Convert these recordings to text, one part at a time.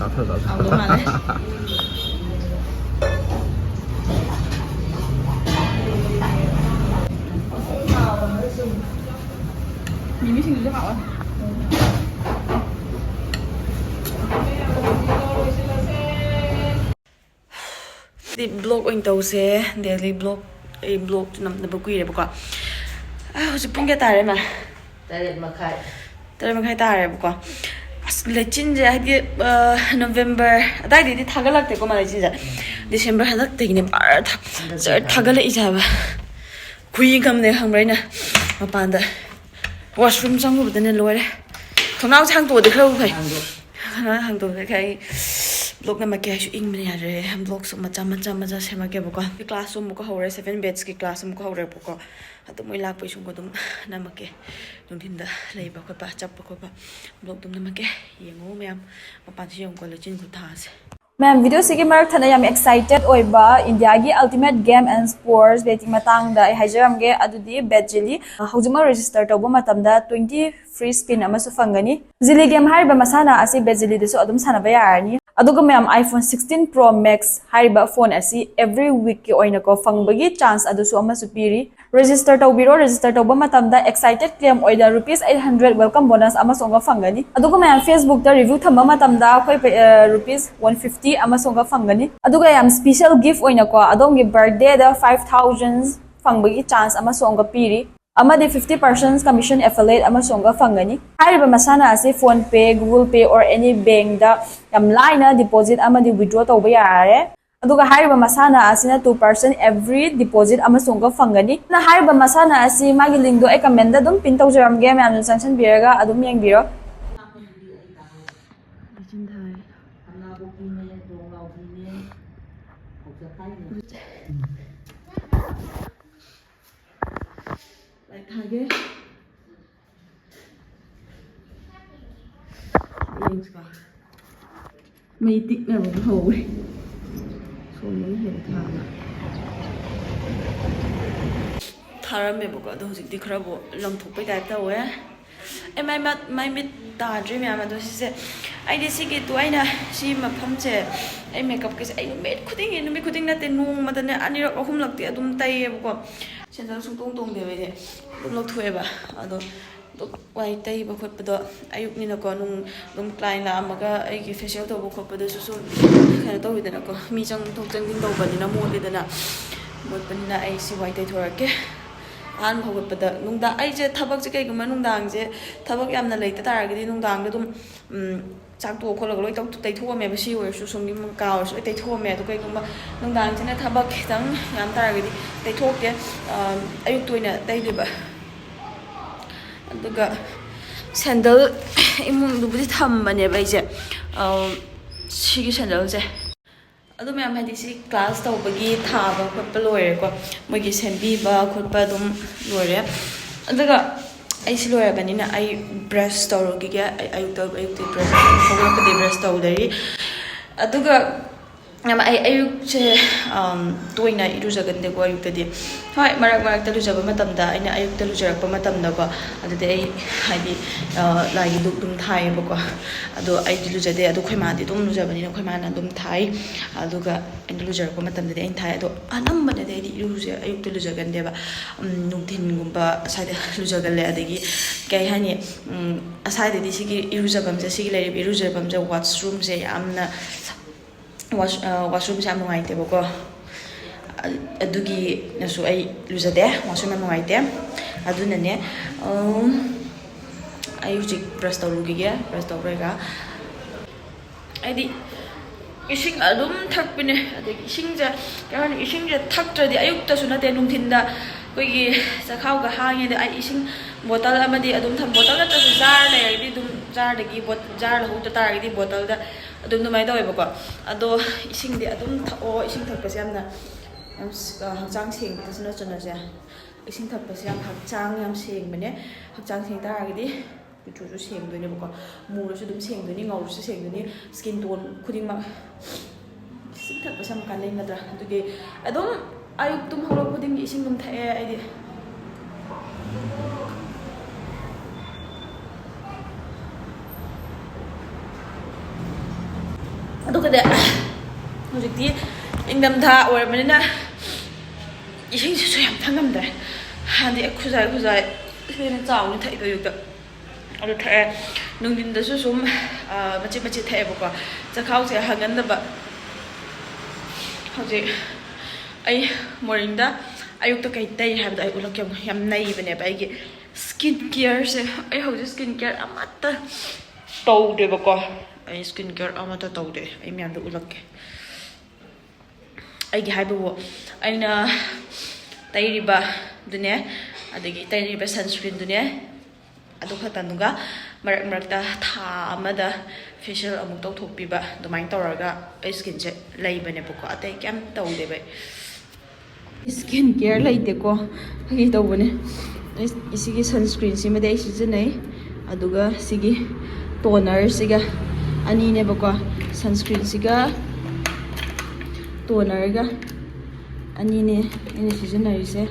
Haudo male. Mimi sing juga mau. Di blog oin tause daily blog blog nam na bagui re bako. Hojik pung kya tare ma. Tare makai. Tare makai tare bako. Lechin je hadi November dai di thagalak te ko ma lechin je December halak te ni par thagala ija ba kui gam ne khang raina mapan da washroom changu bdane lore thonau chang to de khau phai hang to kai blog na ma ke shu ing mani are ham blog so macha se ma ke bako class room ko hore 7 beds ki class room ko hore bako atu moi lak pai sum ko dum na ma ke dum thin da lei ba ko pa chap ko ba blog dum na ma ke yengo myam mapan si yong ko lechin ku tha se Ma'am, video sige marak thana yam excited oiba India gi ultimate game and sports betting matang da haijaram ge adudi bet jili hojuma register tobo matamda 20 free spin amasu fangani jili game hariba masana asi bet jili desu adum sana ba yarani aduga ma'am iPhone 16 Pro Max hariba phone asi every week ki oina ko fangbagi chance adusu amasu piri register tobo matamda excited claim oida rupees 800 welcome bonus amasonga fangani aduga ma'am Facebook da review thamba matamda khoi rupees 150 amasonga fangani aduga yam special gift oina ko adongi birthday da 5000 fangbagi chance amasonga piri amadi 50% commission affiliate amasonga fangani hariba masana ase phone pay google pay or any bank da yam line deposit amadi withdraw toba yare aduga hariba masana asina 2% every deposit amasonga fangani na hariba masana asi magi link do I comment da dum pin tawjaram ge me anu sanction biraga adum yang biro Thage links ba mai tik na ba ho we so mun hen tha na thara me ba do hojik di khara bo lam thok pai type ta we ai mai mit ta dream ya ma do si se ai di si ki tu ai na si ma pham che ai makeup ke ai met khuding ni me khuding na te nung ma da ne ani rak ahum lak ti adum tai ba ko chen jang sung tong de we de dum lok thue ba ado wai tai ba khot pa do ayuk ni na ko nung client la amaga ai ki facial to ba khot pa do su khana to wi da na ko mi chang thok chang ding do ba ni na mo le da na mo pa ni na ai si wai tai thor ke an khot pa da nung da ai je thabak je kai ga ma nung dang je thabak yam na lei ta tar ga di nung dang da dum chak to khol ga loi tok tai thu me ba si wer su sum ni mang ka su tai thu me to kai ga ma nung dang je na thabak tang yam tar ga di tai thok ke ayuk toina tai de ba aduga sandal imung du budi thambane ba ije sigi sandal je adu me am hadi si class to bagi thaba khotpa loire ko mogi sembi ba khotpa dum loire aduga ai si loire bani na ai brush to ro gi ayuk to brush ko de brush to dari aduga am ai ayuk che toina irujagan de ko ayuk de hoi marak ta lujaba matam da aina ayuk ta lujarak pa matam da ko adu de ai hadi lai duk dum thai ba ko adu ai di lujade adu khoi ma di dum lujaba ni khoi ma na dum thai adu ga ai lujarak pa matam de ai thai adu anam ba de di iruje ayuk ta lujagan de ba nung thin gum ba sai de lujagal le adegi kai hani asai de di sigi irujabam je sigi le irujabam je washroom je amna washroom jam ngai te bako adugi nasu ai luzade washroom ngai te aduna ne ai uji brush tawrugi ge brush tawrega ai di ising adum thakpine adegi ising ja kan ising ja thaktradi ayuk ta suna te nung thinda koi gi sakhau ga hange de ai ising bottle amadi adum tham bottle ta su jar le di dum jar de gi jar hu ta tar gi bottle da adum numai da weba ko ado ising de adum thao ising thak pa yam na yam hangchang sing ta suna chana ja ising thak pa yam hangchang yam sing mane hangchang sing tar gi di chu chu sing do ni ba ko mu ro su dum sing do ni ngau su sing do ni skin tone khuding ma ising thak pa sam kan le na da du ge adum ayuk tum holo khuding ising dum thae ai di ꯑꯗꯨꯒꯗꯤ ꯍꯧꯖꯤꯛꯇꯤ ꯏꯪꯊꯝꯊꯥ ꯑꯣꯏꯔꯕꯅꯤꯅ ꯏꯁꯤꯡꯁꯤꯁꯨ ꯌꯥꯝ ꯊꯛꯉꯝꯗ꯭ꯔꯦ ꯍꯥꯟꯅꯗꯤ ꯈꯨꯖꯥꯏ ꯍꯦꯟꯅ ꯆꯥꯎꯅ ꯊꯛꯏꯗꯣ ꯑꯌꯨꯛꯇ ꯑꯗꯨ ꯊꯛꯑꯦ ꯅꯨꯡꯊꯤꯟꯗꯁꯨ ꯁꯨꯝ ꯃꯆꯦꯠ ꯃꯆꯦꯠ ꯊꯛꯑꯦꯕꯀꯣ ꯆꯈꯥꯎꯁꯦ ꯍꯪꯍꯟꯗꯕ ꯍꯧꯖꯤꯛ ꯑꯩ ꯃꯣꯔꯅꯤꯡꯗ ꯑꯌꯨꯛꯇ ꯀꯩ ꯇꯩ ꯍꯥꯏꯕꯗꯣ ꯑꯩ ꯎꯠꯂꯛꯀꯦ ꯌꯥꯝ ꯅꯩꯕꯅꯦꯕ ꯑꯩꯒꯤ ꯁ꯭ꯀꯤꯟ ꯀꯤꯌꯔꯁꯦ ꯑꯩ ꯍꯧꯖꯤꯛ ꯁ꯭ꯀꯤꯟ ꯀꯤꯌꯔ ꯑꯃꯠꯇ ꯇꯧꯗꯦꯕꯀꯣ ꯑꯩ ꯁ꯭ꯀꯤꯟ ꯀꯤꯌꯔ ꯑꯃꯠꯇ ꯇꯧꯗꯦ ꯑꯩ ꯃꯌꯥꯝꯗ ꯎꯠꯂꯛꯀꯦ ꯑꯩꯒꯤ ꯍꯥꯏꯕꯕꯨ ꯑꯩꯅ ꯇꯩꯔꯤꯕꯗꯨꯅꯦ ꯑꯗꯒꯤ ꯇꯩꯔꯤꯕ ꯁꯟꯁꯀ꯭ꯔꯤꯟꯗꯨꯅꯦ ꯑꯗꯨ ꯈꯛꯇꯪꯗꯨꯒ ꯃꯔꯛ ꯃꯔꯛꯇ ꯊꯥ ꯑꯃꯗ ꯐꯦꯁꯤꯌꯦꯜ ꯑꯃꯨꯛ ꯇꯧꯊꯣꯛꯄꯤꯕ ꯑꯗꯨꯃꯥꯏꯅ ꯇꯧꯔꯒ ꯑꯩ ꯁ꯭ꯀꯤꯟꯁꯦ ꯂꯩꯕꯅꯦꯕꯀꯣ ꯑꯇꯩ ꯀꯩꯝ ꯇꯧꯗꯦꯕ ꯑꯩ ꯁ꯭ꯀꯤꯟ ꯀꯤꯌꯔ ꯂꯩꯇꯦꯀꯣ ꯐꯥꯒꯤ ꯇꯧꯕꯅꯦ ꯁꯤꯒꯤ ꯁꯟꯁꯀ꯭ꯔꯤꯟꯁꯤꯃꯗꯤ ꯑꯩ ꯁꯤꯖꯤꯟꯅꯩ ꯑꯗꯨꯒ ꯁꯤꯒꯤ ꯇꯣꯅꯔꯁꯤꯒ ꯑꯅꯤꯅꯦꯕꯀꯣ ꯁꯟꯁꯀ꯭ꯔꯤꯟꯁꯤꯒ ꯇꯣꯅꯔꯒ ꯑꯅꯤꯅꯦ ꯑꯩꯅ ꯁꯤꯖꯤꯟꯅꯔꯤꯁꯦ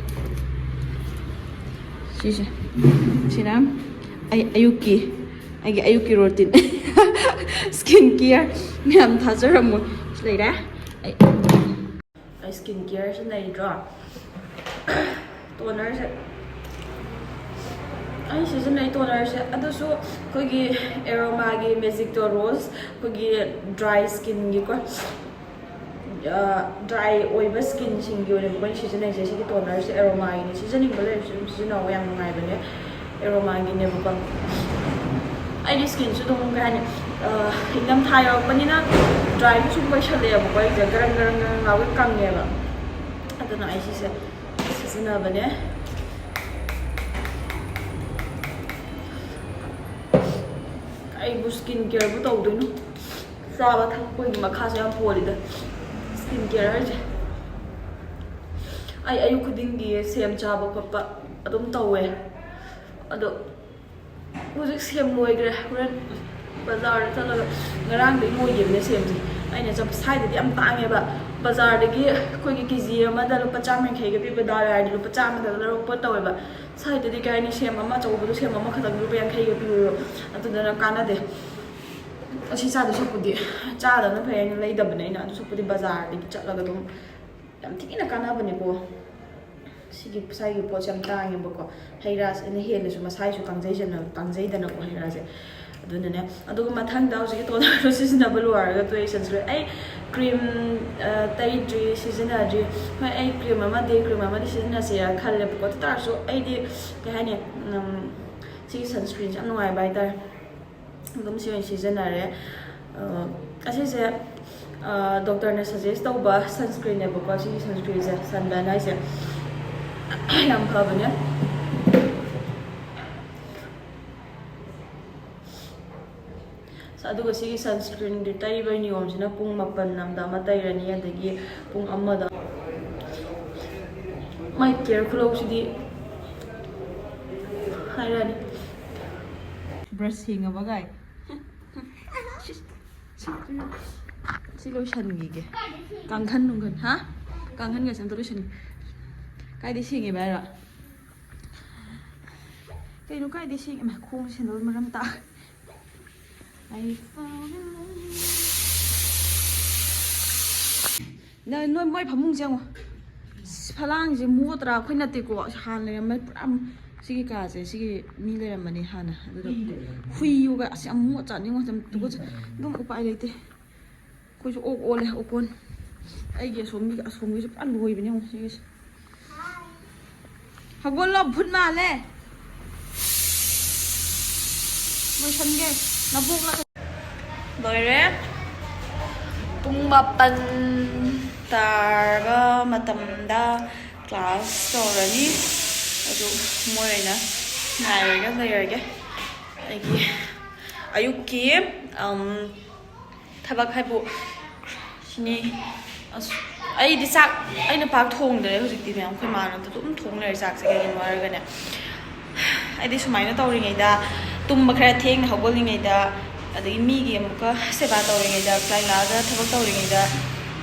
ꯁꯤꯁꯦ ꯁꯤꯅ ꯑꯩꯒꯤ ꯑꯌꯨꯛꯀꯤ ꯔꯣꯇꯤꯟ ꯁ꯭ꯀꯤꯟ ꯀꯤꯌꯔ ꯃꯌꯥꯝ ꯊꯥꯖꯔꯝꯃꯣꯏ ꯁꯤ ꯂꯩꯔꯦ ꯑꯩ ꯁ꯭ꯀꯤꯟ ꯀꯤꯌꯔꯁꯤ ꯂꯩꯗ꯭ꯔꯣ ꯇꯣꯅꯔꯁꯦ ꯑꯩ ꯁꯤꯖꯤꯟꯅꯩ ꯇꯣꯅꯔꯁꯦ ꯑꯗꯨꯁꯨ ꯑꯩꯈꯣꯏꯒꯤ ꯑꯦꯔꯣꯃꯥꯒꯤ ꯃꯦꯖꯤꯛꯇꯣ ꯔꯣꯁ ꯑꯩꯈꯣꯏꯒꯤ ꯗ꯭ꯔꯥꯏ ꯁ꯭ꯀꯤꯟꯒꯤꯀꯣ ꯗ꯭ꯔꯥꯏ ꯑꯣꯏꯕ ꯁ꯭ꯀꯤꯟꯁꯤꯡꯒꯤ ꯑꯣꯏꯅ ꯑꯩꯈꯣꯏꯅ ꯁꯤꯖꯤꯟꯅꯩꯁꯦ ꯁꯤꯒꯤ ꯇꯣꯅꯔꯁꯦ ꯑꯦꯔꯣꯃꯥꯒꯤꯅꯤ ꯁꯤꯖꯤꯟꯅꯤꯡꯕ ꯂꯩꯔꯁꯨ ꯑꯗꯨꯝ ꯁꯤꯖꯤꯟꯅꯧ ꯌꯥꯝ ꯅꯨꯡꯉꯥꯏꯕꯅꯦ ꯑꯦꯔꯣꯃꯥꯒꯤꯅꯦꯕꯀꯣ ꯑꯩꯒꯤ ꯁ꯭ꯀꯤꯟꯁꯨ ꯑꯗꯨꯝ ꯀꯩ ꯍꯥꯏꯅꯤ ꯏꯪꯊꯝꯊꯥ ꯌꯧꯔꯛꯄꯅꯤꯅ ꯗ꯭ꯔꯥꯏꯁꯨ ꯁꯨꯝ ꯑꯣꯏꯁꯜꯂꯛꯑꯦꯕꯀꯣ ꯑꯩꯁꯦ ꯒꯔꯪ ꯂꯥꯎꯒ ꯀꯪꯉꯦꯕ ꯑꯗꯨꯅ ꯑꯩ ꯁꯤꯁꯦ ꯁꯤꯖꯤꯟꯅꯕꯅꯦ ꯑꯩꯕꯨ ꯁ꯭ꯀꯤꯟ ꯀꯤꯌꯔꯕꯨ ꯇꯧꯗꯣꯏꯅꯣ ꯆꯥꯕ ꯊꯛꯄꯒꯤ ꯃꯈꯥꯁꯨ ꯌꯥꯝ ꯄꯣꯜꯂꯤꯗ ꯁ꯭ꯀꯤꯟ ꯀꯤꯌꯔ ꯍꯥꯏꯁꯦ ꯑꯩ ꯑꯌꯨꯛ ꯈꯨꯗꯤꯡꯒꯤ ꯁꯦꯝ ꯆꯥꯕ ꯈꯣꯠꯄ ꯑꯗꯨꯝ ꯇꯧꯋꯦ ꯑꯗꯣ ꯍꯧꯖꯤꯛ ꯁꯦꯝ ꯂꯣꯏꯈ꯭ꯔꯦ ꯍꯣꯔꯦꯟ ꯕꯖꯥꯔꯗ ꯆꯠꯂꯒ ꯉꯔꯥꯡꯗꯒꯤ ꯂꯣꯏꯈꯤꯕꯅꯦ ꯁꯦꯝꯁꯦ ꯑꯩꯅ ꯁ꯭ꯋꯥꯏꯗꯗꯤ ꯌꯥꯝ ꯇꯥꯡꯉꯦꯕ ꯕꯖꯥꯔꯗꯒꯤ ꯑꯩꯈꯣꯏꯒꯤ ꯀꯦꯖꯤ ꯑꯃꯗ ꯂꯨꯄꯥ 150ꯒ ꯄꯤꯕ ꯗꯥꯎ ꯌꯥꯔꯗꯤ ꯂꯨꯄꯥ 100ꯗ ꯂꯧꯔꯛꯄ ꯇꯧꯋꯦꯕ ꯁ꯭ꯋꯥꯏꯗꯗꯤ ꯀꯩ ꯍꯥꯏꯅꯤ ꯁꯦꯝ ꯑꯃ ꯑꯆꯧꯕꯗꯣ ꯁꯦꯝ ꯑꯃꯈꯛꯇꯪ ꯂꯨꯄꯥ 50ꯒ ꯄꯤꯕꯗꯣ ꯑꯗꯨꯗꯨꯅ ꯀꯥꯟꯅꯗꯦ ꯑꯁꯤ ꯆꯥꯗꯣꯏ ꯁꯔꯨꯛꯄꯨꯗꯤ ꯆꯥꯗꯕꯅ ꯐꯩ ꯑꯩꯅ ꯂꯩꯗꯕꯅꯦ ꯑꯩꯅ ꯑꯗꯨ ꯁꯔꯨꯛꯄꯨꯗꯤ ꯕꯖꯥꯔꯗꯒꯤ ꯆꯠꯂꯒ ꯑꯗꯨꯝ ꯌꯥꯝ ꯊꯤꯅ ꯀꯥꯟꯅꯕꯅꯦꯀꯣ ꯁꯤꯒꯤ ꯁꯥꯏꯒꯤ ꯄꯣꯠꯁꯦ ꯌꯥꯝ ꯇꯥꯡꯉꯦꯕꯀꯣ ꯍꯩ ꯔꯥꯁꯤꯅ ꯍꯦꯜꯂꯁꯨ ꯃꯁꯥꯏꯁꯨ ꯇꯥꯡꯖꯩꯗꯅꯀꯣ ꯍꯩ ꯔꯥꯁꯦ ꯑꯗꯨꯅꯅꯦ ꯑꯗꯨꯒ ꯃꯊꯪꯗ ꯍꯧꯖꯤꯛꯀꯤ ꯇꯣꯅꯔꯗꯣ ꯁꯤꯖꯤꯟꯅꯕ ꯂꯣꯏꯔꯒ ꯇꯣꯛꯑꯦ ꯁꯟꯁꯀ꯭ꯔꯤꯟ ꯑꯩ ꯀ꯭ꯔꯤꯝ ꯇꯩꯗ꯭ꯔꯤ ꯁꯤꯖꯤꯟꯅꯗ꯭ꯔꯤ ꯍꯣꯏ ꯑꯩ ꯀ꯭ꯔꯤꯝ ꯑꯃꯗꯤ ꯁꯤꯖꯤꯟꯅꯁꯦꯔ ꯈꯜꯂꯦꯕꯀꯣ ꯑꯗꯨ ꯇꯥꯔꯁꯨ ꯑꯩꯗꯤ ꯀꯩ ꯍꯥꯏꯅꯤ ꯁꯤꯒꯤ ꯁꯟꯁꯀ꯭ꯔꯤꯟꯁꯦ ꯌꯥꯝ ꯅꯨꯡꯉꯥꯏꯕ ꯍꯥꯏꯇꯥꯔꯦ ꯑꯗꯨꯝ ꯁꯤ ꯑꯣꯏꯅ ꯁꯤꯖꯤꯟꯅꯔꯦ ꯑꯁꯤꯁꯦ ꯗꯣꯛꯇꯔꯅ ꯁꯖꯦꯁ ꯇꯧꯕ ꯁꯟꯁꯀ꯭ꯔꯤꯟꯅꯦꯕꯀꯣ ꯁꯤꯒꯤ ꯁꯟꯁꯀ꯭ꯔꯤꯟꯁꯦ ꯁꯟꯕꯔꯟ ꯍꯥꯏꯁꯦ ꯌꯥꯝ ꯐꯕꯅꯦ ꯑꯗꯨꯒ ꯁꯤꯒꯤ ꯁꯟꯁꯀ꯭ꯔꯤꯟꯒꯤ ꯇꯩꯕꯒꯤ ꯅꯤꯌꯣꯝꯁꯤꯅ ꯄꯨꯡ 7 ꯑꯃꯗ ꯑꯃ ꯇꯩꯔꯅꯤ ꯑꯗꯒꯤ ꯄꯨꯡ 1ꯗ ꯃꯥꯏ ꯀꯦꯌꯔ ꯈꯨꯂꯧꯁꯤꯗꯤ ꯍꯥꯏꯔꯅꯤ ꯕ꯭ꯔꯁ ꯁꯦꯡꯉꯕ ꯒꯥꯏ ꯁꯤ ꯂꯣꯏꯁꯟꯈꯤꯒꯦ ꯀꯥꯡꯈꯟ ꯅꯨꯡꯈꯟ ꯍꯥ ꯀꯥꯡꯈꯟꯒꯁꯦ ꯑꯝꯇ ꯂꯣꯏꯁꯟꯒꯦ ꯀꯥꯏꯗꯩ ꯁꯦꯡꯉꯦꯕ ꯍꯥꯏꯔꯣ ꯀꯩꯅꯣ ꯀꯥꯏꯗꯩ ꯁꯦꯡꯉꯦ ꯈꯣꯡ ꯁꯦꯟꯗꯣꯏ ꯃꯔꯝ ꯅꯣꯏ ꯃꯣꯏ ꯐꯃꯨꯡꯁꯦ ꯌꯦꯡꯉꯣ ꯐꯂꯥꯡꯁꯦ ꯃꯣꯠꯇ꯭ꯔꯥ ꯑꯩꯈꯣꯏ ꯅꯠꯇꯦꯀꯣ ꯍꯥꯟꯅ ꯂꯩꯔꯝꯕ ꯄꯨꯔꯥ ꯁꯤꯒꯤ ꯀꯥꯁꯦ ꯁꯤꯒꯤ ꯃꯤ ꯂꯩꯔꯝꯕꯅꯤ ꯍꯥꯟꯅ ꯑꯗꯨꯗ ꯍꯨꯏꯌꯨꯒ ꯑꯁ ꯌꯥꯝ ꯃꯣꯠ ꯆꯥꯅꯤꯡꯉꯣ ꯑꯗꯨꯝ ꯎꯄꯥꯏ ꯂꯩꯇꯦ ꯑꯩꯈꯣꯏꯁꯨ ꯑꯣꯛ ꯑꯣꯜꯂꯦ ꯑꯣꯀꯣꯟ ꯑꯩꯒꯤ ꯑꯁꯣꯝꯒꯤꯁꯨ ꯄꯨꯔꯥ ꯂꯣꯏꯕꯅꯦ ꯌꯦꯡꯉꯣ ꯁꯤꯒꯤꯁꯦ ꯍꯧꯒꯠꯂꯣ ꯚꯨꯠ ꯃꯥꯜꯂꯦ ꯂꯣꯏꯁꯟꯒꯦ ꯅꯕꯣꯛꯂ ꯂꯣꯏꯔꯦ ꯄꯨꯡ 8 ꯇꯥꯔꯕ ꯃꯇꯝꯗ ꯀ꯭ꯂꯥꯁ ꯇꯧꯔꯅꯤ ꯑꯗꯨ ꯃꯣꯏ ꯑꯣꯏꯅ ꯉꯥꯏꯔꯒ ꯂꯩꯔꯒꯦ ꯑꯩꯒꯤ ꯑꯌꯨꯛꯀꯤ ꯊꯕꯛ ꯍꯥꯏꯕꯨ ꯁꯤꯅꯤ ꯑꯩꯗꯤ ꯆꯥꯛ ꯑꯩꯅ ꯄꯥꯛ ꯊꯣꯡꯗ꯭ꯔꯦ ꯍꯧꯖꯤꯛꯇꯤ ꯃꯌꯥꯝ ꯑꯩꯈꯣꯏ ꯃꯥꯅ ꯑꯗꯨꯝ ꯊꯣꯡ ꯂꯩꯔꯦ ꯆꯥꯛꯁꯦ ꯀꯩꯒꯤꯅꯣ ꯍꯥꯏꯔꯒꯅꯦ ꯑꯩꯗꯤ ꯁꯨꯃꯥꯏꯅ ꯇꯧꯔꯤꯉꯩꯗ ꯇꯨꯝꯕ ꯈꯔ ꯊꯦꯡꯅ ꯍꯧꯒꯠꯂꯤꯉꯩꯗ ꯑꯗꯒꯤ ꯃꯤꯒꯤ ꯑꯃꯨꯛꯀ ꯁꯦꯕꯥ ꯇꯧꯔꯤꯉꯩꯗ ꯀ꯭ꯂꯥꯏꯅꯥꯗ ꯊꯕꯛ ꯇꯧꯔꯤꯉꯩꯗ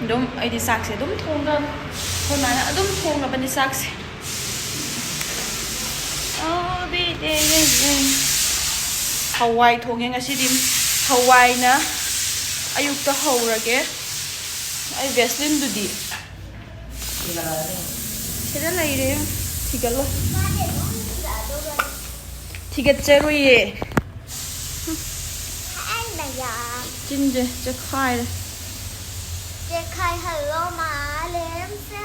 ꯑꯗꯨꯝ ꯑꯩꯗꯤ ꯆꯥꯛꯁꯦ ꯑꯗꯨꯝ ꯊꯣꯡꯈ꯭ꯔꯕ ꯑꯩꯈꯣꯏ ꯃꯥꯅ ꯑꯗꯨꯝ ꯊꯣꯡꯉꯕꯅꯤ ꯆꯥꯛꯁꯦ ꯍꯋꯥꯏ ꯊꯣꯡꯉꯦ ꯉꯁꯤꯗꯤ ꯍꯋꯥꯏꯅ ꯑꯌꯨꯛꯇ ꯍꯧꯔꯒꯦ ꯑꯩ ꯚꯦꯁꯂꯤꯟꯗꯨꯗꯤ ꯁꯤꯗ ꯂꯩꯔꯦ ꯊꯤꯒꯠꯂꯣ ꯊꯤꯒꯠꯆꯔꯨꯏꯌꯦ ꯆꯤꯟꯁꯦ ꯆꯦꯈꯥꯏꯔꯦ ꯆꯦꯈꯥꯏꯍꯜꯂꯣ ꯃꯥꯂꯦꯝꯁꯦ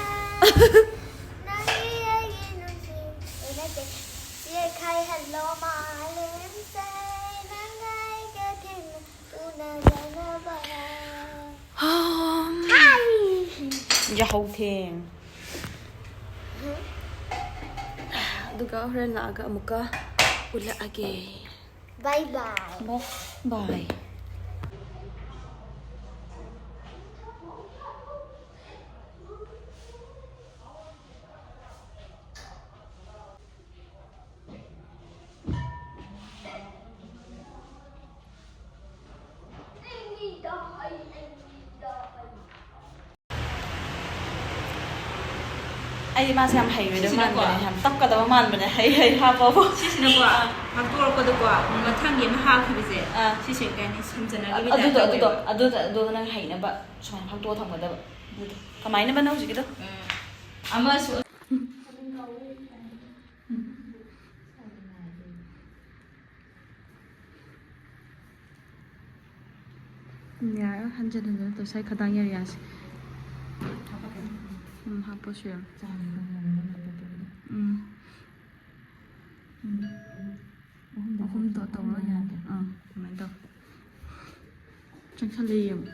ꯅꯪꯒꯤ ꯑꯩꯒꯤ ꯅꯨꯡꯁꯤ ꯅꯠꯇꯦ ꯆꯦꯈꯥꯏꯍꯜꯂꯣ ꯃꯥꯂꯦꯝꯁꯦ ꯅꯪ ꯑꯩꯒ ꯊꯦꯡꯅ ꯎꯅꯗꯅꯕ ꯌꯥꯍꯧ ꯊꯦꯡ ꯑꯗꯨꯒ ꯍꯣꯔꯦꯟ ꯂꯥꯛꯑꯒ ꯑꯃꯨꯛꯀ ꯎꯠꯂꯛꯑꯒꯦ ꯕꯥꯏ ꯕꯥꯏ ꯕꯥꯏ ꯑꯩꯗꯤ ꯃꯥꯁꯦ ꯌꯥꯝ ꯍꯩꯔꯣꯏꯗꯕ ꯃꯥꯟꯕꯅꯦ ꯌꯥꯝ ꯇꯞꯀꯗꯕ ꯃꯥꯟꯕꯅꯦ ꯍꯩ ꯍꯥꯞꯄꯕꯨ ꯁꯤꯁꯤꯅꯀꯣ ꯍꯥꯞꯇꯣꯔꯛꯄꯗꯀꯣ ꯃꯊꯪꯒꯤ ꯑꯃ ꯍꯥꯞꯈꯤꯕꯁꯦ ꯁꯤꯁꯦ ꯀꯩꯅꯤ ꯁꯝꯖꯟꯅꯈꯤꯕ ꯑꯗꯨꯒ ꯅꯪ ꯍꯩꯅꯕ ꯁꯨꯃꯥꯏꯅ ꯍꯥꯞꯇꯣꯛꯑ ꯊꯝꯒꯗꯕ ꯀꯃꯥꯏꯅꯕ ꯅꯪ ꯍꯧꯖꯤꯛꯀꯤꯗꯣ ꯑꯃꯁꯨ ꯌꯥꯔ ꯍꯟꯖꯤꯟ ꯍꯟꯖꯤꯟ ꯇꯧꯁꯥꯏ ꯈꯗꯥꯡ ꯌꯥꯔꯤꯌꯥꯁꯦ ꯍꯥꯞꯄꯁꯨ ꯌꯥꯝ ꯑꯍꯨꯝꯗꯣ ꯇꯧꯔꯣ ꯌꯥꯗꯦ ꯑꯗꯨꯃꯥꯏꯅ ꯇꯧ ꯆꯪꯁꯜꯂ ꯌꯦꯡꯉꯨ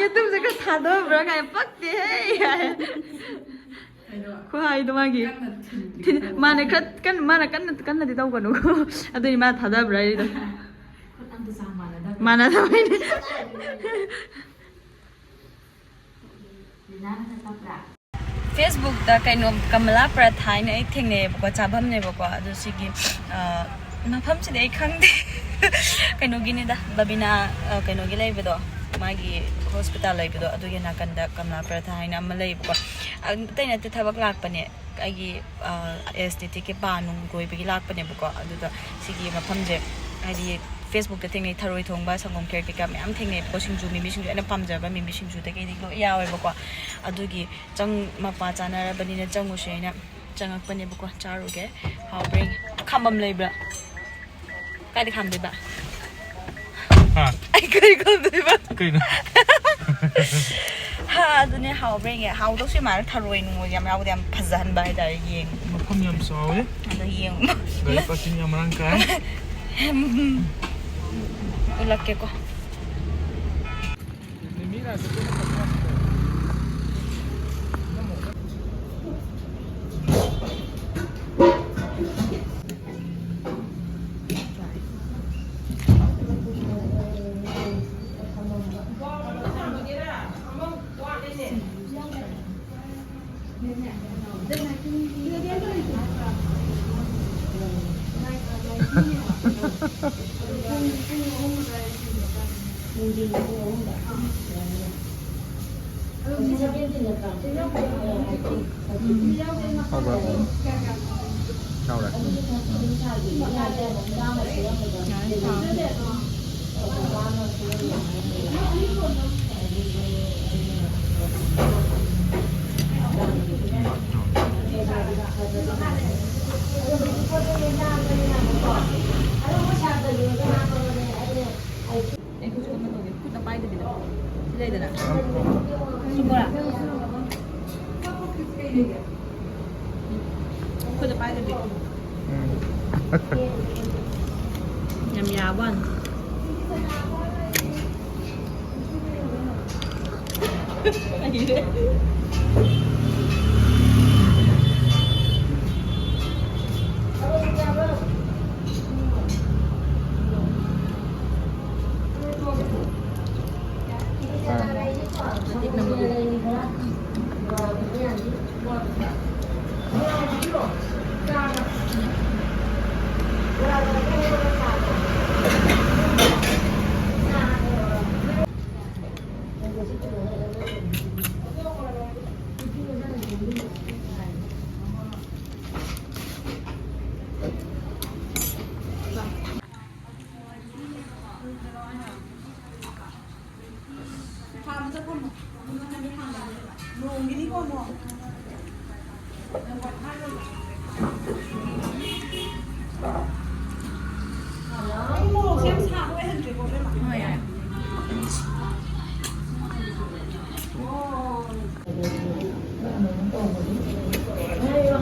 ꯌꯨꯇꯨꯕꯁꯦ ꯈꯔ ꯊꯥꯗꯕ꯭ꯔꯥ ꯀꯥꯏꯅ ꯄꯛꯇꯦꯍꯦ ꯈꯨꯍꯥꯏꯗꯣ ꯃꯥꯒꯤ ꯃꯥꯅ ꯈꯔ ꯃꯥꯅ ꯀꯟꯅꯗꯤ ꯇꯧꯒꯅꯨ ꯑꯗꯨꯏꯅꯤ ꯃꯥꯅ ꯊꯥꯗꯕ꯭ꯔꯥ ꯑꯩꯗꯣ ꯃꯥꯟꯅꯗꯕꯩꯅꯦ ꯐꯦꯁꯕꯨꯛꯇ ꯀꯩꯅꯣ ꯀꯃꯂꯥ ꯄꯔꯥꯊꯥ ꯍꯥꯏꯅ ꯑꯩ ꯊꯦꯡꯅꯩꯌꯦꯕꯀꯣ ꯆꯥꯐꯝꯅꯦꯕꯀꯣ ꯑꯗꯨ ꯁꯤꯒꯤ ꯃꯐꯝꯁꯤꯗꯤ ꯑꯩ ꯈꯪꯗꯦ ꯀꯩꯅꯣꯒꯤꯅꯤꯗ ꯕꯕꯤꯅꯥ ꯀꯩꯅꯣꯒꯤ ꯂꯩꯕꯗꯣ ꯃꯥꯒꯤ ꯍꯣꯁꯄꯤꯇꯥꯜ ꯂꯩꯕꯗꯣ ꯑꯗꯨꯒꯤ ꯅꯥꯀꯟꯗ ꯀꯃꯂꯥ ꯄꯔꯥꯊꯥ ꯍꯥꯏꯅ ꯑꯃ ꯂꯩꯌꯦꯕꯀꯣ ꯑꯇꯩ ꯅꯠꯇꯦ ꯊꯕꯛ ꯂꯥꯛꯄꯅꯦ ꯑꯩꯒꯤ ꯑꯦꯁꯇꯦꯇꯤꯛꯀꯤ ꯄꯥ ꯅꯨꯡ ꯀꯣꯏꯕꯒꯤ ꯂꯥꯛꯄꯅꯦꯕꯀꯣ ꯑꯗꯨꯗ ꯁꯤꯒꯤ ꯃꯐꯝꯁꯦ ꯍꯥꯏꯗꯤ ꯐꯦꯁꯕꯨꯛꯇ ꯊꯦꯡꯅꯩ ꯊꯔꯣꯏ ꯊꯣꯡꯕ ꯁꯪꯒꯣꯝ ꯈꯦꯔ ꯀꯩꯀꯥ ꯃꯌꯥꯝ ꯊꯦꯡꯅꯩꯕꯀꯣ ꯁꯤꯡꯖꯨ ꯃꯤꯃꯤ ꯁꯤꯡꯖꯨ ꯑꯩꯅ ꯄꯥꯝꯖꯕ ꯃꯤꯃꯤ ꯁꯤꯡꯖꯨꯗ ꯀꯩꯗꯤ ꯂꯣꯏ ꯌꯥꯎꯋꯦꯕꯀꯣ ꯑꯗꯨꯒꯤ ꯃꯄꯥ ꯆꯥꯅꯔꯕꯅꯤꯅ ꯆꯪꯉꯨꯁꯦ ꯑꯩꯅ ꯆꯪꯉꯛꯄꯅꯦꯕꯀꯣ ꯆꯥꯔꯨꯒꯦ ꯍꯥꯎꯕ꯭ꯔꯦ ꯈꯥꯝꯕꯝ ꯂꯩꯕ꯭ꯔꯥ ꯀꯥꯏꯗ ꯈꯥꯝꯗꯣꯏꯕ ꯑꯩ ꯀꯔꯤ ꯈꯥꯝꯗꯣꯏꯕ ꯀꯩꯅꯣ ꯑꯗꯨꯅꯦ ꯍꯥꯎꯕ꯭ꯔꯦ ꯍꯥꯎꯗꯧꯁꯨ ꯃꯥꯜꯂꯦ ꯊꯔꯣꯏ ꯅꯨꯡꯉꯣꯏ ꯌꯥꯝ ꯌꯥꯎꯕꯗ ꯌꯥꯝ ꯐꯖꯍꯟꯕ ꯍꯥꯏꯇꯥꯔꯦ ꯌꯦꯡ ꯃꯐꯝ ꯌꯥꯝ ꯆꯥꯎꯋꯦ ꯑꯗꯣ ꯌꯦꯡꯉꯨ ꯒꯥꯔꯤ ꯄꯥꯔꯀꯤꯡ ꯌꯥꯝ ꯃꯔꯥꯡ ꯀꯥꯏ ꯎꯠꯂꯛꯀꯦꯀꯣ ꯌꯥꯝ ꯌꯥꯕ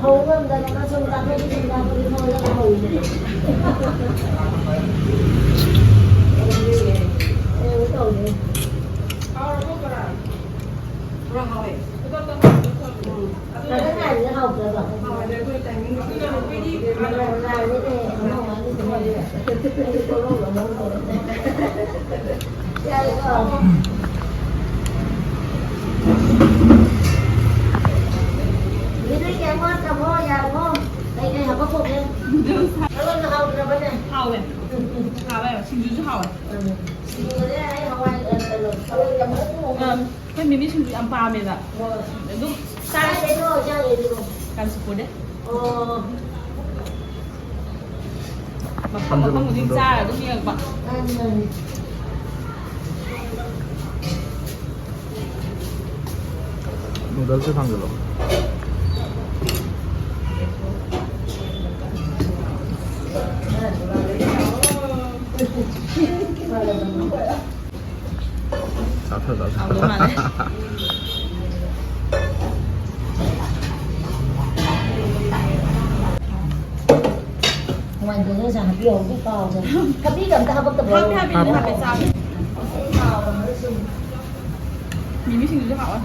hầu hơn là nó xong ra cái gì ra cái thôi là hầu cái này nó học rồi đi đi em ơi cầm hoa vào không đây đây học có phục em nó học rồi bên này hào vậy hào vậy xin chú hào vậy người đấy học ai cái mình biết xin chú ăn ba mình là lúc sai đấy thôi sao vậy được can sự đấy ờ mà không có tin xa là đúng như bạn 누덜스 상글로. 나서. 너무 많네. ngoài từ rằng nhiều cái to rồi các biết làm ta không tập rồi 합이 싸. mình biết xin chú hào ạ.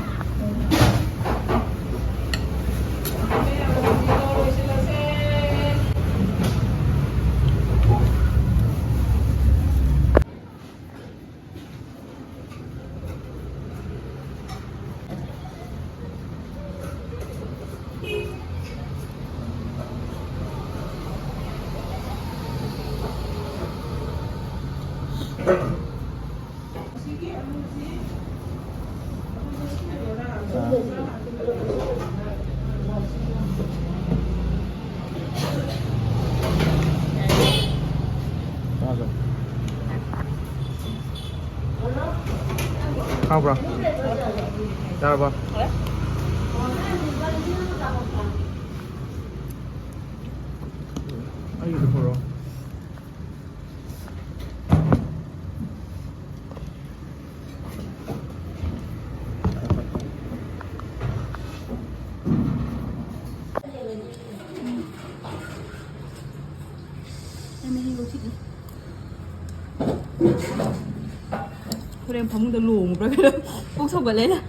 Khao bro. Chào bro. Ayo tu bro. 그래 밤문도 로우 그래 꼭 속을래